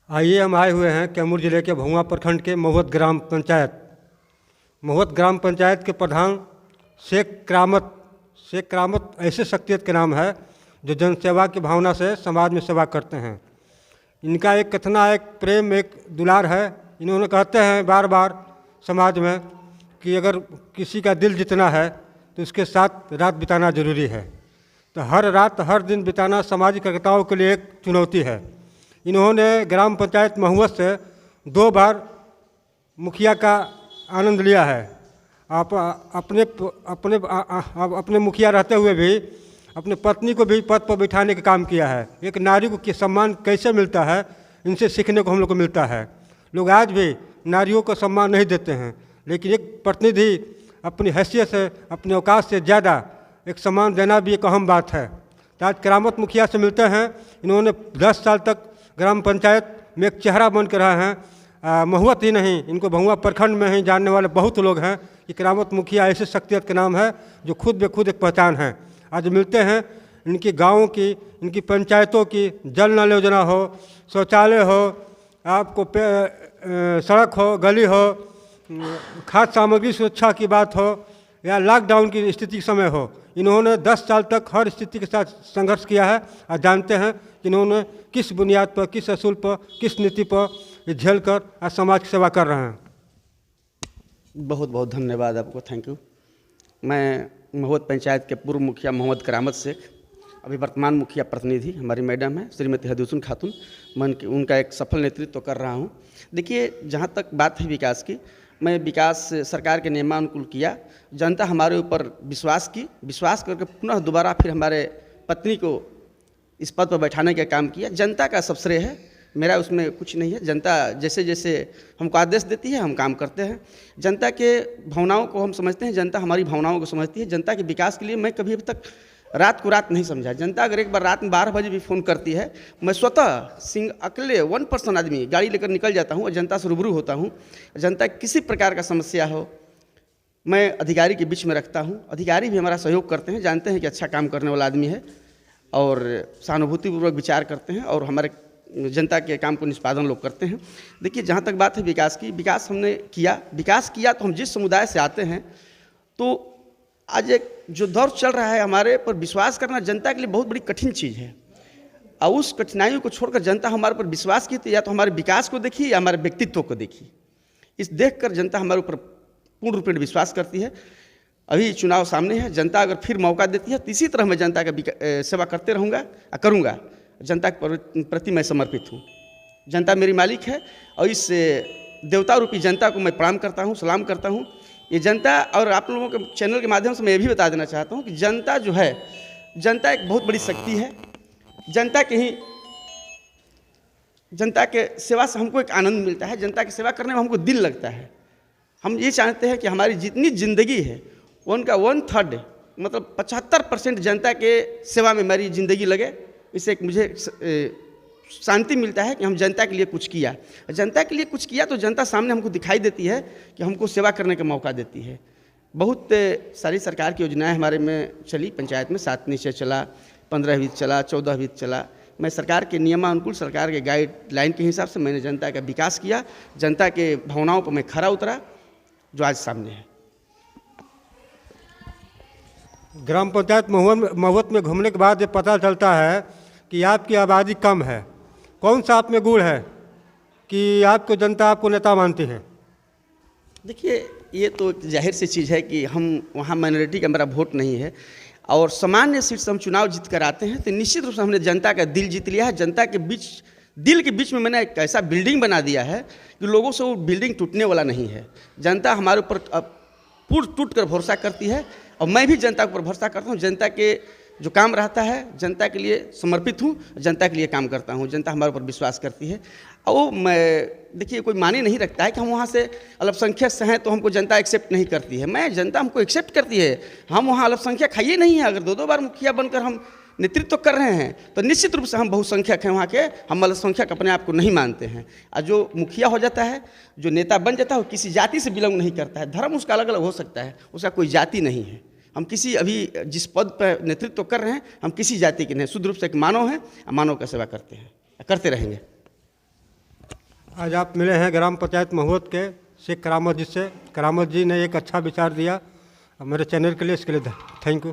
आइए हम आए हुए हैं कैमूर जिले के भुआ प्रखंड के महुवत ग्राम पंचायत। महुवत ग्राम पंचायत के प्रधान शेख करामत ऐसे शख्सियत के नाम है जो जनसेवा की भावना से समाज में सेवा करते हैं। इनका एक कथना, एक प्रेम, एक दुलार है। इन्होंने कहते हैं बार बार समाज में कि अगर किसी का दिल जीतना है तो उसके साथ रात बिताना जरूरी है। तो हर रात हर दिन बिताना सामाजिक कार्यकर्ताओं के लिए एक चुनौती है। इन्होंने ग्राम पंचायत महुवत से 2 बार मुखिया का आनंद लिया है। आप अपने मुखिया रहते हुए भी अपने पत्नी को भी पद पर बिठाने का काम किया है। एक नारी को सम्मान कैसे मिलता है, इनसे सीखने को हम लोग को मिलता है। लोग आज भी नारियों को सम्मान नहीं देते हैं, लेकिन एक प्रतिनिधि अपनी हैसियत से, अपने औकात से ज़्यादा एक सम्मान देना भी एक अहम बात है। तो आज करामत मुखिया से मिलते हैं। इन्होंने 10 साल तक ग्राम पंचायत में एक चेहरा बन कर रहे हैं। महुवत ही नहीं, इनको भुआ प्रखंड में ही जानने वाले बहुत लोग हैं कि करामत मुखिया ऐसे शख्सियत का नाम है जो खुद ब खुद एक पहचान है। आज मिलते हैं इनकी गाँवों की, इनकी पंचायतों की जल नल योजना हो, शौचालय हो, आपको सड़क हो, गली हो, खाद्य सामग्री सुरक्षा की बात हो या लॉकडाउन की स्थिति के समय हो। इन्होंने 10 साल तक हर स्थिति के साथ संघर्ष किया है और जानते हैं कि इन्होंने किस बुनियाद पर, किस असूल पर, किस नीति पर झेल कर आज समाज की सेवा कर रहे हैं। बहुत बहुत धन्यवाद आपको, थैंक यू। मैं महुवत पंचायत के पूर्व मुखिया मोहम्मद करामत शेख, अभी वर्तमान मुखिया प्रतिनिधि हमारी मैडम है श्रीमती हदीसुन खातून, मैं उनका एक सफल नेतृत्व कर रहा हूँ। देखिए, जहाँ तक बात है विकास की, मैं विकास सरकार के नियमानुकूल किया। जनता हमारे ऊपर विश्वास करके पुनः दोबारा फिर हमारे पत्नी को इस पद पर बैठाने का काम किया। जनता का सब श्रेय है, मेरा उसमें कुछ नहीं है। जनता जैसे जैसे हमको आदेश देती है हम काम करते हैं। जनता के भावनाओं को हम समझते हैं, जनता हमारी भावनाओं को समझती है। जनता के विकास के लिए मैं कभी अभी तक रात को रात नहीं समझा। जनता अगर एक बार रात में 12 बजे भी फ़ोन करती है, मैं स्वतः अकेले 1 पर्सन आदमी गाड़ी लेकर निकल जाता हूँ और जनता से रूबरू होता हूँ। जनता किसी प्रकार का समस्या हो, मैं अधिकारी के बीच में रखता हूँ। अधिकारी भी हमारा सहयोग करते हैं, जानते हैं कि अच्छा काम करने वाला आदमी है और सहानुभूतिपूर्वक विचार करते हैं और हमारे जनता के काम को निष्पादन लोग करते हैं। देखिए, जहाँ तक बात है विकास की, विकास हमने किया तो हम जिस समुदाय से आते हैं, तो आज एक जो दौर चल रहा है, हमारे पर विश्वास करना जनता के लिए बहुत बड़ी कठिन चीज़ है। और उस कठिनाइयों को छोड़कर जनता हमारे पर विश्वास की तो या तो हमारे विकास को देखी या हमारे व्यक्तित्व को देखी। इस देखकर जनता हमारे ऊपर पूर्ण रूप में विश्वास करती है। अभी चुनाव सामने है, जनता अगर फिर मौका देती है तो इसी तरह मैं जनता का सेवा करते रहूँगा और करूँगा। जनता के प्रति मैं समर्पित हूँ। जनता मेरी मालिक है और इस देवता रूपी जनता को मैं प्रणाम करता हूँ, सलाम करता हूँ। ये जनता, और आप लोगों के चैनल के माध्यम से मैं ये भी बता देना चाहता हूँ कि जनता जो है, जनता एक बहुत बड़ी शक्ति है। जनता के सेवा से हमको एक आनंद मिलता है, जनता की सेवा करने में हमको दिल लगता है। हम ये चाहते हैं कि हमारी जितनी ज़िंदगी है उनका 1/3 मतलब 75% जनता के सेवा में मेरी ज़िंदगी लगे। इससे एक मुझे शांति मिलता है कि हम जनता के लिए कुछ किया। जनता के लिए कुछ किया तो जनता सामने हमको दिखाई देती है कि हमको सेवा करने का मौका देती है। बहुत सारी सरकार की योजनाएं हमारे में चली, पंचायत में 7 निश्चय चला, 15 वित्त चला, 14 वित्त चला। मैं सरकार के नियमानुकूल, सरकार के गाइडलाइन के हिसाब से मैंने जनता का विकास किया। जनता के भावनाओं पर मैं खरा उतरा, जो आज सामने है। ग्राम पंचायत महुवत में घूमने के बाद ये पता चलता है कि आपकी आबादी कम है। कौन सा आप में गुण है कि आपको जनता आपको नेता मानती है? देखिए, ये तो जाहिर सी चीज़ है कि हम वहाँ माइनॉरिटी का मेरा वोट नहीं है और सामान्य सीट से हम चुनाव जीत कर आते हैं, तो निश्चित रूप से हमने जनता का दिल जीत लिया है। जनता के दिल के बीच में मैंने एक ऐसा बिल्डिंग बना दिया है कि लोगों से वो बिल्डिंग टूटने वाला नहीं है। जनता हमारे ऊपर पूर्ण टूट कर भरोसा करती है और मैं भी जनता के ऊपर भरोसा करता हूँ। जनता के जो काम रहता है, जनता के लिए समर्पित हूँ, जनता के लिए काम करता हूँ। जनता हमारे ऊपर विश्वास करती है और वो देखिए, कोई माने नहीं रखता है कि हम वहाँ से अल्पसंख्यक से हैं तो हमको जनता एक्सेप्ट नहीं करती है। जनता हमको एक्सेप्ट करती है। हम वहाँ अल्पसंख्यक है ये नहीं है। अगर 2 बार मुखिया बनकर हम नेतृत्व कर रहे हैं तो निश्चित रूप से हम बहुसंख्यक हैं वहाँ के। हम अल्पसंख्यक अपने आप को नहीं मानते हैं। और जो मुखिया हो जाता है, जो नेता बन जाता है, वो किसी जाति से बिलोंग नहीं करता है। धर्म उसका अलग अलग हो सकता है, उसका कोई जाति नहीं है। हम किसी अभी जिस पद पर नेतृत्व कर रहे हैं, हम किसी जाति के नहीं, शुद्ध रूप से एक मानव हैं, मानव का सेवा करते हैं, करते रहेंगे। आज आप मिले हैं ग्राम पंचायत महुवत के शेख करामत जी से। करामत जी ने एक अच्छा विचार दिया मेरे चैनल के लिए, इसके लिए थैंक यू।